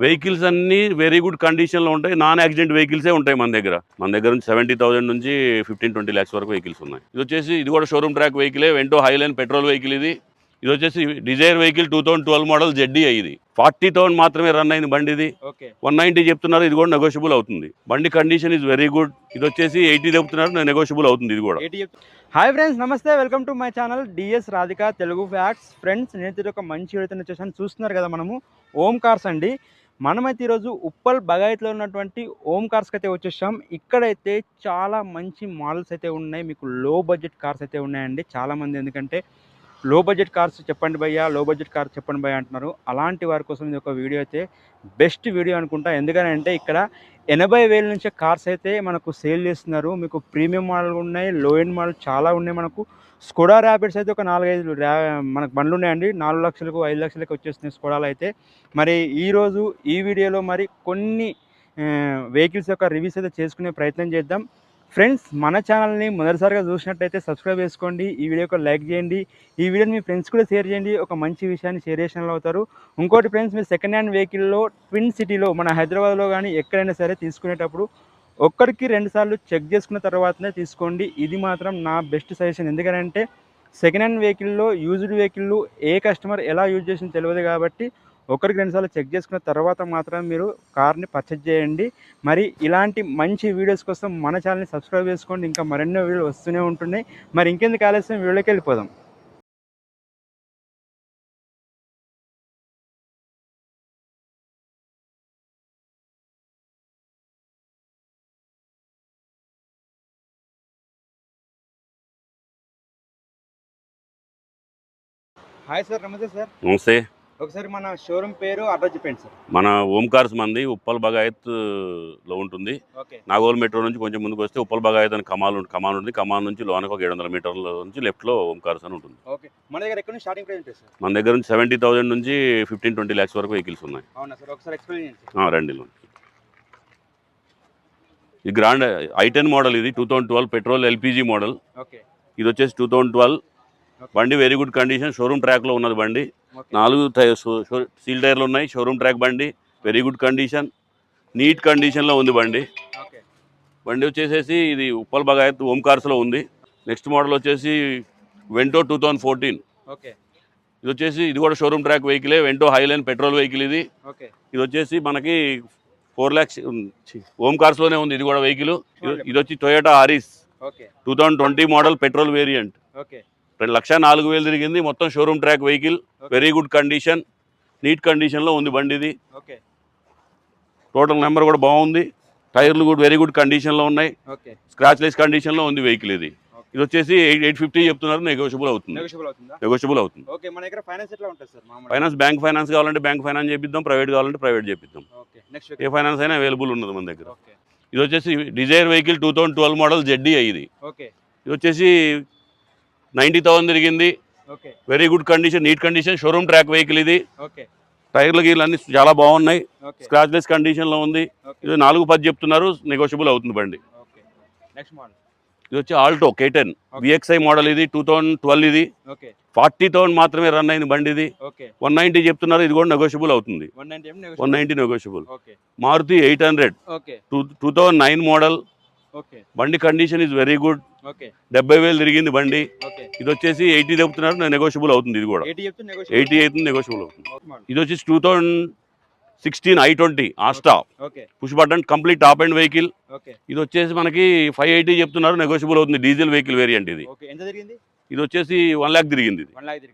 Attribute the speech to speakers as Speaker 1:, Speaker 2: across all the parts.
Speaker 1: Vehicles అన్ని very good కండిషన్లో ఉంటాయి. నాన్ యాక్సిడెంట్ వెహికల్సే ఉంటాయి మన దగ్గర నుంచి 70,000 నుంచి 15-20 lakhs వరకు వెహికల్స్ ఉన్నాయి. ఇది కూడా షోరూమ్ ట్రాక్ వెహికలే, వెంటో హైలైన్ పెట్రోల్ వెహికల్ ఇది వచ్చేసి డిజైర్ వెహికల్ 2012 మోడల్ ZDI. ఇది 40,000 మాత్రమే రన్ అయింది బండి. ఇది 190 చెప్తున్నారు, ఇది కూడా నెగోషియబుల్ అవుతుంది. బండి కండిషన్ ఇస్ వెరీ గుడ్. ఇది వచ్చేసి 80 చెప్తున్నారు, నెగోషియబుల్ అవుతుంది ఇది కూడా.
Speaker 2: హాయ్ ఫ్రెండ్స్, నమస్తే, welcome to my channel DS Radhika Telugu facts. Friends, నేను ఒక మంచి వీడియోతో వచ్చేసాను. చూస్తున్నారు కదా, మనము ఓం కార్స్ అండి. మనమైతే ఈరోజు ఉప్పల్ బగాయత్లో ఉన్నటువంటి ఓం కార్స్కి అయితే వచ్చేసాం. ఇక్కడైతే చాలా మంచి మోడల్స్ అయితే ఉన్నాయి, మీకు లో బడ్జెట్ కార్స్ అయితే ఉన్నాయండి. చాలామంది ఎందుకంటే లో బడ్జెట్ కార్స్ చెప్పండి భయ్యా, లో బడ్జెట్ కార్స్ చెప్పండి భయ్యా అంటున్నారు. అలాంటి వారి కోసం ఇది ఒక వీడియో అయితే బెస్ట్ వీడియో అనుకుంటా. ఎందుకంటే ఇక్కడ 80,000 నుంచే కార్స్ అయితే మనకు సేల్ చేస్తున్నారు. మీకు ప్రీమియం మోడల్ ఉన్నాయి, లో ఎండ్ మోడల్ చాలా ఉన్నాయి. మనకు స్కోడా ర్యాపిడ్స్ అయితే ఒక 4-5 మనకు బండ్లు ఉన్నాయండి. 4 లక్షలకు 5 లక్షలకు వచ్చేస్తున్నాయి స్కోడాలు అయితే. మరి ఈరోజు ఈ వీడియోలో మరి కొన్ని వెహికల్స్ యొక్క రివ్యూస్ అయితే చేసుకునే ప్రయత్నం చేద్దాం. ఫ్రెండ్స్, మన ఛానల్ని మొదటిసారిగా చూసినట్టయితే సబ్స్క్రైబ్ చేసుకోండి, ఈ వీడియోకి లైక్ చేయండి, ఈ వీడియోని మీ ఫ్రెండ్స్ కూడా షేర్ చేయండి. ఒక మంచి విషయాన్ని షేర్ చేసిన అవుతారు. ఇంకోటి ఫ్రెండ్స్, మీరు సెకండ్ హ్యాండ్ వెహికల్లో ట్విన్ సిటీలో మన హైదరాబాద్లో కానీ ఎక్కడైనా సరే తీసుకునేటప్పుడు ఒక్కరికి 2 సార్లు చెక్ చేసుకున్న తర్వాతనే తీసుకోండి. ఇది మాత్రం నా బెస్ట్ సజెషన్. ఎందుకంటే సెకండ్ హ్యాండ్ వెహికల్లో యూజ్డ్ వెహికల్ ఏ కస్టమర్ ఎలా యూజ్ చేసిందో తెలియదు కాబట్టి ఒకరికి 2 సార్లు చెక్ చేసుకున్న తర్వాత మాత్రం మీరు కార్ని పర్చేజ్ చేయండి. మరి ఇలాంటి మంచి వీడియోస్ కోసం మన ఛానల్ని సబ్స్క్రైబ్ చేసుకోండి. ఇంకా మరెన్నో వీడియోలు వస్తూనే ఉంటున్నాయి. మరి ఇంకెందుకు ఆలస్యం, వీడియోకి వెళ్ళిపోదాం. హాయ్ సార్, నమస్తే సార్.
Speaker 1: నమస్తే.
Speaker 2: ఒకసారి మన షోరూమ్ పేరు, అడ్రస్ చెప్పండి సార్.
Speaker 1: మన ఓం కార్స్ మంది ఉప్పల్ బగాయత్లో ఉంటుంది. నాగోల్ మెట్రో నుంచి కొంచెం ముందుకు వస్తే ఉప్పల్ బగాయత్ అని కమాన్ ఉంటుంది. కమాన్ నుంచి లోనకు ఒక 700 మీటర్ల నుంచి లెఫ్ట్లో ఓం కార్స్ అని ఉంటుంది.
Speaker 2: మన దగ్గర ఎక్కడ నుంచి స్టార్టింగ్ ప్రైస్ ఉంటుంది సార్?
Speaker 1: మన దగ్గర నుంచి 70,000 నుంచి 15-20 lakhs వరకు వెహికల్స్ ఉన్నాయి.
Speaker 2: అవునా సార్? ఒకసారి ఎక్స్ప్లెయిన్ చేయండి.
Speaker 1: రండి. ఇది గ్రాండ్ i10 మోడల్. ఇది 2012 పెట్రోల్ LPG మోడల్. ఇది వచ్చేసి 2012 బండి. వెరీ గుడ్ కండిషన్, షోరూమ్ ట్రాక్లో ఉన్నది బండి. 4 సీల్ టైర్లు ఉన్నాయి. షోరూమ్ ట్రాక్ బండి, వెరీ గుడ్ కండిషన్, నీట్ కండిషన్లో ఉంది బండి. వచ్చేసేసి ఇది ఉప్పల్ బగాయత్ ఓం కార్స్లో ఉంది. నెక్స్ట్ మోడల్ వచ్చేసి వెంటో 2014. ఇది కూడా షోరూమ్ ట్రాక్ వెహికలే, వెంటో హైలైన్ పెట్రోల్ వెహికల్. ఇది వచ్చేసి మనకి 4 lakhs ఓం కార్స్లోనే ఉంది. ఇది కూడా వెహికల్. ఇది వచ్చి Toyota Auris 2020 model petrol variant. 2,04,000 తిరిగింది. మొత్తం showroom track vehicle, very good condition, neat కండిషన్లో ఉంది బండి. ఇది టోటల్ నెంబర్ కూడా బాగుంది. టైర్లు కూడా వెరీ గుడ్ కండిషన్లో ఉన్నాయి. స్క్రాచ్లెస్ కండిషన్లో ఉంది వెహికల్. ఇది వచ్చేసి 850 చెప్తున్నారు, నెగోషియబుల్ అవుతుంది. ఫైనాన్స్ బ్యాంక్ ఫైనాన్స్ కావాలంటే బ్యాంక్ ఫైనాన్స్ చేపిద్దాం, ప్రైవేట్ కావాలంటే ప్రైవేట్ చేపిద్దాం. ఏ ఫైనాన్స్ అయినా అవైలబుల్ ఉన్నది మన దగ్గర. ఇది వచ్చేసి డిజైర్ వెహికల్ 2012 మోడల్ ZDI. ఇది వచ్చేసి 90,000 తిరిగింది. Very good condition, neat condition, showroom track vehicle. ఇది టైర్లు గీర్లు అన్ని చాలా బాగున్నాయి. స్క్రాచ్లెస్ కండిషన్లో ఉంది. ఇది 4-10 చెప్తున్నారు, నెగోషియబుల్ అవుతుంది బండి. ఇది వచ్చి ఆల్టో K10 VXI మోడల్. ఇది 2012. ఇది 40,000 మాత్రమే రన్ అయింది బండి. ఇది 190 చెప్తున్నారు, ఇది కూడా నెగోషియబుల్ అవుతుంది. 190 నెగోషియబుల్. మారుతి 800 2009 మోడల్ బండి. Condition is very good. 70,000 తిరిగింది బండి. ఇది వచ్చేసి 80 చెప్తున్నారు, నెగోషియబుల్ అవుతుంది. ఇది కూడా 80 అవుతుంది, నెగోషియబుల్ అవుతుంది. ఇది వచ్చేసి 2016 I20 Asta push button complete top end vehicle. ఇది వచ్చేసి మనకి 580 చెప్తున్నారు, నెగోషియబుల్ అవుతుంది. Diesel vehicle variant. ఇది వచ్చేసి 1 lakh తిరిగింది.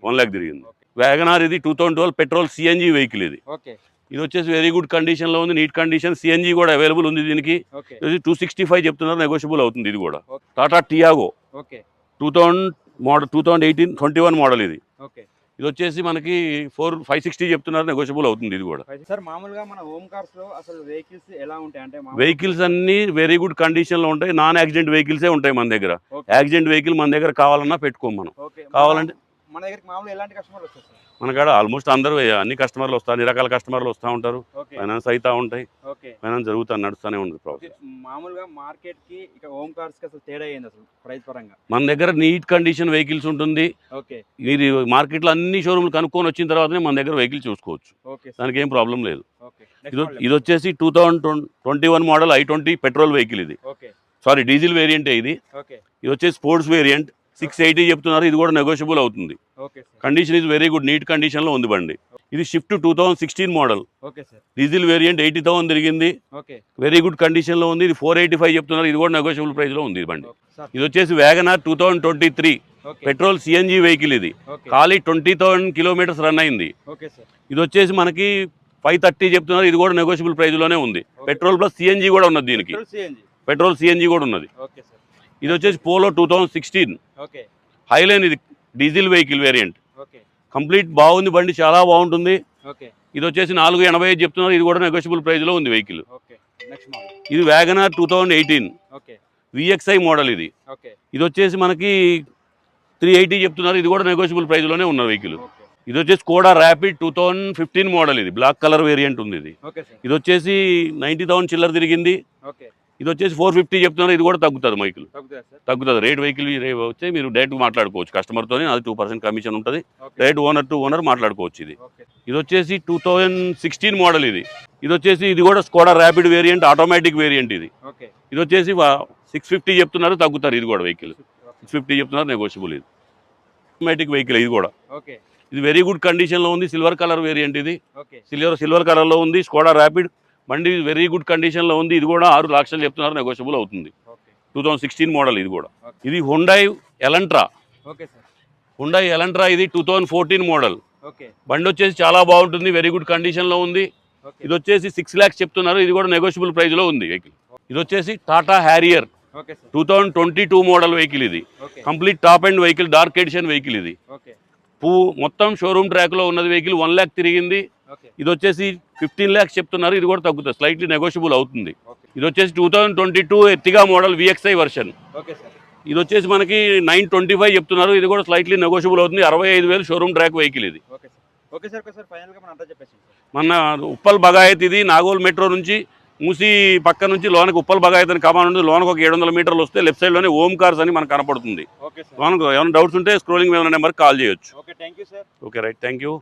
Speaker 1: 1 lakh తిరిగింది. వ్యాగనార్. ఇది 2012 పెట్రోల్ CNG వెహికల్. ఇది వచ్చేసి వెరీ గుడ్ కండిషన్లో ఉంది, నీట్ కండిషన్. CNG కూడా అవైలబుల్ ఉంది దీనికి. 265 చెప్తున్నారు, నెగోషియబుల్ అవుతుంది. ఇది కూడా టాటా టియాగో 2000 మోడల్ 2018-21 మోడల్. ఇది వచ్చేసి మనకి 560 చెప్తున్నారు, నెగోషియబుల్ అవుతుంది. ఇది కూడా వెహికల్స్ అన్ని వెరీ గుడ్ కండిషన్లో ఉంటాయి. నాన్ యాక్సిడెంట్ వెహికల్సే ఉంటాయి మన దగ్గర. యాక్సిడెంట్ వెహికల్ మన దగ్గర కావాలన్నా పెట్టుకోం మనం. కావాలంటే
Speaker 2: మన దగ్గరికి మామూలు ఎలాంటి కస్టమర్లు వస్తారు సార్?
Speaker 1: మన కాడ ఆల్మోస్ట్ అందరూ అన్ని కస్టమర్లు వస్తారు, అన్ని రకాల కస్టమర్లు వస్తూ ఉంటారు.
Speaker 2: ఓకే
Speaker 1: ఫైనాన్స్ అవుతూ ఉంటాయి,
Speaker 2: ఓకే
Speaker 1: ఫైనాన్స్ జరుగుతూ నడుస్తూనే ఉంటుంది
Speaker 2: ఓకే.
Speaker 1: ప్రాసెస్.
Speaker 2: మామూలుగా మార్కెట్కి ఇక ఓమ్ కార్స్కి అసలు తేడా ఏంది అసలు ప్రైస్ పరంగా?
Speaker 1: మన దగ్గర నీట్ కండిషన్ వెహికల్స్ ఉంటుంది.
Speaker 2: ఓకే
Speaker 1: మీరు మార్కెట్లో అన్ని షోరూమ్లు కనుక్కొని వచ్చిన తర్వాతనే మన దగ్గర వెహికల్ చూసుకోవచ్చు,
Speaker 2: ఓకే
Speaker 1: దానికి ఏం ప్రాబ్లం లేదు.
Speaker 2: ఓకే.
Speaker 1: ఇది వచ్చేసి 2021 మోడల్ i20 పెట్రోల్ వెహికల్. ఇది
Speaker 2: ఓకే
Speaker 1: సారీ డీజిల్ వేరియంటే ఇది.
Speaker 2: ఓకే
Speaker 1: ఇది వచ్చేసి స్పోర్ట్స్ వేరియంట్ 680 చెప్తున్నారు, ఇది కూడా నెగోషియబుల్ అవుతుంది.
Speaker 2: Okay sir
Speaker 1: condition is very good, neat కండిషన్లో ఉంది బండి. ఇది Swift 2016 model
Speaker 2: okay sir
Speaker 1: diesel variant 80,000 తిరిగింది,
Speaker 2: ఓకే
Speaker 1: వెరీ గుడ్ కండిషన్లో ఉంది. ఇది 485 చెప్తున్నారు, ఇది కూడా నెగోషియబుల్ ప్రైస్లో ఉంది ఈ బండి.
Speaker 2: సార్
Speaker 1: ఇది వచ్చేసి WagonR 2023
Speaker 2: okay
Speaker 1: petrol CNG vehicle. ఇది
Speaker 2: ఓకే
Speaker 1: ఖాళీ 20,000 కిలోమీటర్స్ రన్ అయింది.
Speaker 2: ఓకే సార్
Speaker 1: ఇది వచ్చేసి మనకి 530 చెప్తున్నారు, ఇది కూడా నెగోషియబుల్ ప్రైస్లోనే ఉంది. పెట్రోల్ ప్లస్ సిఎన్జి కూడా ఉన్నది, దీనికి
Speaker 2: సిఎన్జి
Speaker 1: పెట్రోల్ సిఎన్జి కూడా ఉన్నది.
Speaker 2: ఓకే సార్
Speaker 1: ఇది వచ్చేసి పోలో 2016
Speaker 2: ఓకే
Speaker 1: హైలైన్, ఇది diesel vehicle variant.
Speaker 2: Okay
Speaker 1: complete బాగుంది బండి, చాలా బాగుంటుంది.
Speaker 2: ఓకే
Speaker 1: ఇది వచ్చేసి 485 చెప్తున్నారు, ఇది కూడా నెగోషియబుల్ ప్రైస్లో ఉంది వెహికల్.
Speaker 2: ఓకే. నెక్స్ట్ మోడల్
Speaker 1: ఇది వ్యాగనార్ 2018
Speaker 2: ఓకే
Speaker 1: విఎక్స్ఐ మోడల్. ఇది
Speaker 2: ఓకే
Speaker 1: ఇది వచ్చేసి మనకి 380 చెప్తున్నారు, ఇది కూడా నెగోషియబుల్ ప్రైస్లోనే ఉన్న వెహికల్.
Speaker 2: ఓకే
Speaker 1: ఇది వచ్చేసి స్కోడా ర్యాపిడ్ 2015 మోడల్. ఇది బ్లాక్ కలర్ వేరియంట్ ఉంది. ఇది
Speaker 2: ఓకే సార్
Speaker 1: ఇది వచ్చేసి 90,000 చిల్లర తిరిగింది.
Speaker 2: ఓకే.
Speaker 1: ఇది వచ్చేసి 450 చెప్తున్నారు, ఇది కూడా తగ్గుతుంది వెహికల్,
Speaker 2: తగ్గుతుందా సార్?
Speaker 1: తగ్గుతుంది. రేట్ వెహికల్ వచ్చి మీరు డైరెక్ట్ మాట్లాడుకోవచ్చు కస్టమర్తో, అది 2% కమిషన్ ఉంటుంది.
Speaker 2: Okay
Speaker 1: direct owner to owner మాట్లాడుకోవచ్చు. ఇది
Speaker 2: ఓకే
Speaker 1: ఇది వచ్చేసి 2016 మోడల్. ఇది వచ్చేసి ఇది కూడా Skoda rapid variant automatic variant. ఇది
Speaker 2: ఓకే
Speaker 1: ఇది వచ్చేసి 650 చెప్తున్నారు, తగ్గుతారు. ఇది కూడా వెహికల్ 650 చెప్తున్నారు, నెగోషియబుల్. ఇది ఆటోమేటిక్ వెహికల్. ఇది కూడా
Speaker 2: ఓకే
Speaker 1: ఇది వెరీ గుడ్ కండిషన్లో ఉంది. Silver colour variant. ఇది
Speaker 2: ఓకే
Speaker 1: సిల్వర్ కలర్లో ఉంది. స్కోడా ర్యాపిడ్ బండి వెరీ గుడ్ కండిషన్లో ఉంది. ఇది కూడా 6 లక్షలు చెప్తున్నారు, నెగోషియబుల్ అవుతుంది.
Speaker 2: Okay
Speaker 1: 2016 model. ఇది కూడా
Speaker 2: ఓకే.
Speaker 1: ఇది Hyundai Elantra.
Speaker 2: Okay sir
Speaker 1: Hyundai Elantra ఇది 2014 మోడల్.
Speaker 2: ఓకే
Speaker 1: బండి వచ్చేసి చాలా బాగుంటుంది, వెరీ గుడ్ కండిషన్లో ఉంది.
Speaker 2: ఓకే
Speaker 1: ఇది వచ్చేసి 6 lakhs చెప్తున్నారు, ఇది కూడా నెగోషియబుల్ ప్రైస్లో ఉంది వెహికల్. ఇది వచ్చేసి Tata Harrier
Speaker 2: okay sir
Speaker 1: 2022 model vehicle. ఇది
Speaker 2: okay
Speaker 1: complete top end vehicle, dark edition vehicle. ఇది
Speaker 2: ఓకే
Speaker 1: మొత్తం షోరూమ్ ట్రాక్లో ఉన్నది వెహికల్. 1 lakh తిరిగింది.
Speaker 2: ఓకే
Speaker 1: ఇది వచ్చేసి 15 lakhs చెప్తున్నారు, ఇది కూడా తగ్గుతుంది, స్లైట్లీ నెగోషియబుల్ అవుతుంది.
Speaker 2: ఓకే
Speaker 1: ఇది వచ్చేసి 2022 Ertiga model VXi version.
Speaker 2: Okay sir
Speaker 1: ఇది వచ్చేసి మనకి 925 చెప్తున్నారు, ఇది కూడా స్లైట్లీ నెగోషియబుల్ అవుతుంది. 65,000 షోరూమ్ ట్రాక్ వెహికల్. ఇది
Speaker 2: okay sir okay sir. Okay sir ఫైనల్గా మనం అంతా చెప్పేసి
Speaker 1: మన ఉప్పల్ బగాయత్. ఇది నాగోల్ మెట్రో నుంచి మూసి పక్క నుంచి లోనకి ఉప్పల్ బగాయత్ అని కమాండ్ ఉంది. లోనకు ఒక 700 మీటర్లు వస్తే లెఫ్ట్ సైడ్లోనే ఓమ్ కార్స్ అని మనకు కనపడుతుంది.
Speaker 2: ఓకే సార్
Speaker 1: లోనకు ఏమైనా డౌట్స్ ఉంటే స్క్రోలింగ్ మీద నెంబర్కి కాల్ చేయొచ్చు.
Speaker 2: Okay. Thank you sir.
Speaker 1: Okay right, thank you.